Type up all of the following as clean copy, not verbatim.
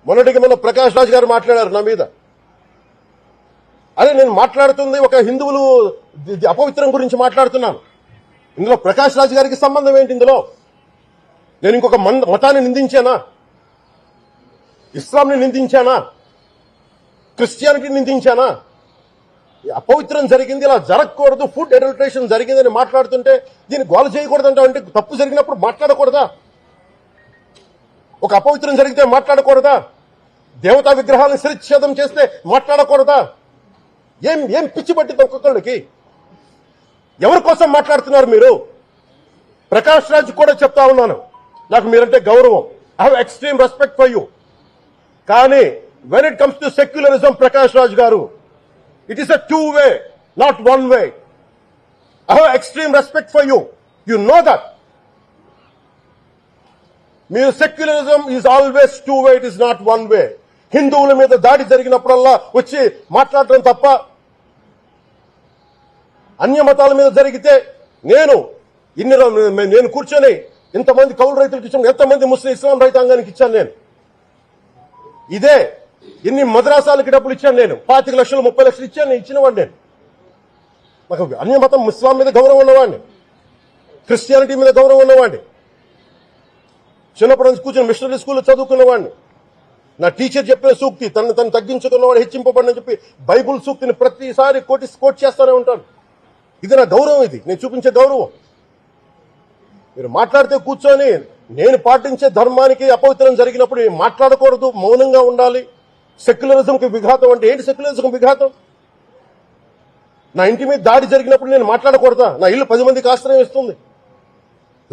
మొన్నటికి మొన్న ప్రకాష్ రాజ్ గారు మాట్లాడారు నా మీద. అదే నేను మాట్లాడుతుంది ఒక హిందువులు అపవిత్రం గురించి మాట్లాడుతున్నాను. ఇందులో ప్రకాష్ రాజ్ గారికి సంబంధం ఏంటి? ఇందులో నేను ఇంకొక మతాన్ని నిందించానా? ఇస్లాంని నిందించానా? క్రిస్టియానిటీ నిందించానా? అపవిత్రం జరిగింది, ఇలా జరగకూడదు, ఫుడ్ అడల్టరేషన్ జరిగిందని మాట్లాడుతుంటే దీన్ని గోల చేయకూడదంట. అంటే తప్పు జరిగినప్పుడు మాట్లాడకూడదా? ఒక అపవిత్రం జరిగితే మాట్లాడకూడదా? దేవతా విగ్రహాలను శిరచ్ఛేదం చేస్తే మాట్లాడకూడదా? ఏం పిచ్చి పట్టింది ఒక్కొక్కళ్ళకి? ఎవరి కోసం మాట్లాడుతున్నారు మీరు? ప్రకాష్ రాజ్ కూడా చెప్తా ఉన్నాను, నాకు మీరంటే గౌరవం. I have extreme respect for you. కానీ when it comes to secularism, Prakash Raj garu, it is a two-way, not one-way. I have extreme respect for you. You know that. Mere secularism is always two-way, it is not one-way. హిందువుల మీద దాడి జరిగినప్పుడల్లా వచ్చి మాట్లాడటం తప్ప, అన్య మతాల మీద జరిగితే నేను కూర్చొని ఇంతమంది కౌలు రైతులకు ఇచ్చాను, ఎంతమంది ముస్లిం ఇస్లాం రైతాంగానికి ఇచ్చాను నేను. ఇదే ఎన్ని మద్రాసాలకి డబ్బులు ఇచ్చాను నేను, 25 లక్షలు 30 లక్షలు ఇచ్చాను, నేను ఇచ్చినవాడిని. నేను నాకు అన్య మతం ఇస్లాం మీద గౌరవం ఉన్నవాడిని, క్రిస్టియానిటీ మీద గౌరవం ఉన్నవాడిని. చిన్నప్పటి నుంచి కూర్చొని మిషనరీ స్కూల్లో చదువుకున్నవాడిని. నా టీచర్ చెప్పిన సూక్తి, తను తగ్గించుకున్నవాడు హెచ్చింపబడినని చెప్పి బైబుల్ సూక్తిని ప్రతిసారి కోట్ చేస్తూనే ఉంటాను. ఇది నా గౌరవం, ఇది నేను చూపించే గౌరవం. మీరు మాట్లాడితే కూర్చొని నేను పాటించే ధర్మానికి అపవిత్రం జరిగినప్పుడు మాట్లాడకూడదు, మౌనంగా ఉండాలి. సెక్యులరిజంకి విఘాతం అంటే ఏంటి? సెక్యులరిజం విఘాతం? నా ఇంటి మీద దాడి జరిగినప్పుడు నేను మాట్లాడకూడదా? నా ఇల్లు 10 మందికి ఆశ్రయం ఇస్తుంది.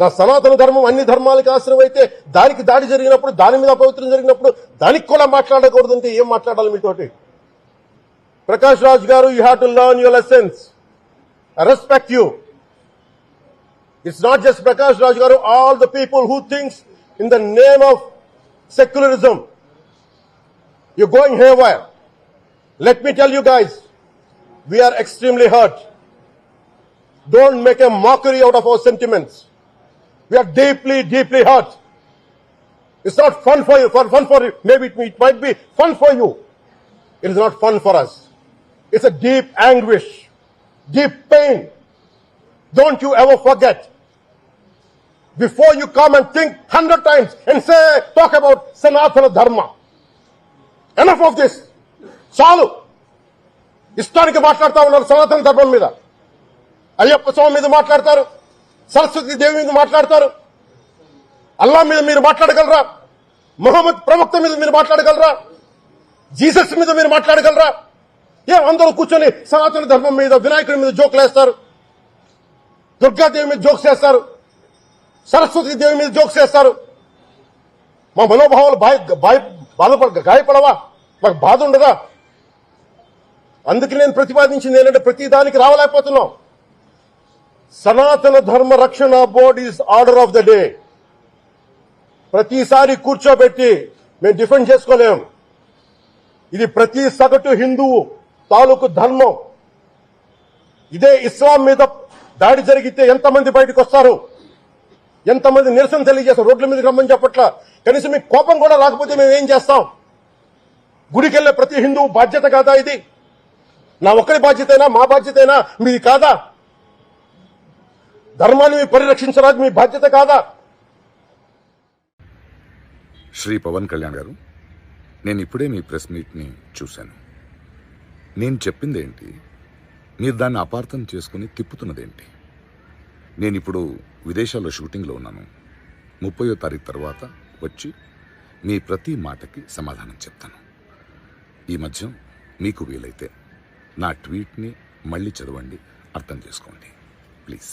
నా సనాతన ధర్మం అన్ని ధర్మాలకి ఆశ్రయం అయితే దానికి దాడి జరిగినప్పుడు, దాని మీద అపవిత్రం జరిగినప్పుడు దానికి కూడా మాట్లాడకూడదు అంటే ఏం మాట్లాడాలి మీతోటి? Prakash Raj garu, you have to learn your lessons. I respect you. It's not just Prakash Raj garu, all the people who thinks in the name of secularism. You're going haywire. Let me tell you guys, we are extremely hurt. Don't make a mockery out of our sentiments. We are deeply, deeply hurt. It's not fun for you. Maybe it might be fun for you. It is not fun for us. It's a deep anguish, deep pain. Don't you ever forget. Before you come and think 100 times and talk about Sanatana Dharma. Enough of this. చాలు. ఇష్టానికి మాట్లాడుతూ ఉన్నారు సనాతన ధర్మం మీద. అయ్యప్ప స్వామి మీద మాట్లాడతారు, సరస్వతి దేవి మీద మాట్లాడతారు. అల్లా మీద మీరు మాట్లాడగలరా? మొహమ్మద్ ప్రవక్త మీద మీరు మాట్లాడగలరా? జీసస్ మీద మీరు మాట్లాడగలరా? అందరూ కూర్చొని సనాతన ధర్మం మీద, వినాయకుడి మీద జోకులు వేస్తారు, దుర్గాదేవి మీద జోక్స్ వేస్తారు, సరస్వతి దేవి మీద జోక్స్ వేస్తారు. మా మనోభావాలు గాయపడవా? మాకు బాధ ఉండదా? అందుకే నేను ప్రతిపాదించింది ఏంటంటే, ప్రతి దానికి రావలేకపోతున్నాం. సనాతన ధర్మ రక్షణ board is order of the day. ప్రతిసారి కూర్చోబెట్టి మేము డిఫెండ్ చేసుకోలేం. ఇది ప్రతి సగటు హిందువు తాలూకు ధర్మం. ఇదే ఇస్లాం మీద దాడి జరిగితే ఎంతమంది బయటకు వస్తారు, ఎంతమంది నిరసన తెలియజేస్తారు, రోడ్ల మీదకి రమ్మని చెప్పట్లా. కనీసం మీకు కోపం కూడా రాకపోతే మేము ఏం చేస్తాం? గుడికెళ్లే ప్రతి హిందువు బాధ్యత కాదా ఇది? నా ఒక్కరి బాధ్యతైనా, మా బాధ్యతైనా మీది కాదా? ధర్మాన్ని పరిరక్షించడానికి మీ బాధ్యత కాదా? శ్రీ పవన్ కళ్యాణ్ గారు, నేను ఇప్పుడే మీ ప్రెస్ మీట్ని చూశాను. నేను చెప్పిందేంటి, మీరు దాన్ని అపార్థం చేసుకుని తిప్పుతున్నదేంటి? నేను ఇప్పుడు విదేశాల్లో షూటింగ్లో ఉన్నాను. 30వ తారీఖు తర్వాత వచ్చి మీ ప్రతి మాటకి సమాధానం చెప్తాను. ఈ మధ్య మీకు వీలైతే నా ట్వీట్ని మళ్ళీ చదవండి, అర్థం చేసుకోండి ప్లీజ్.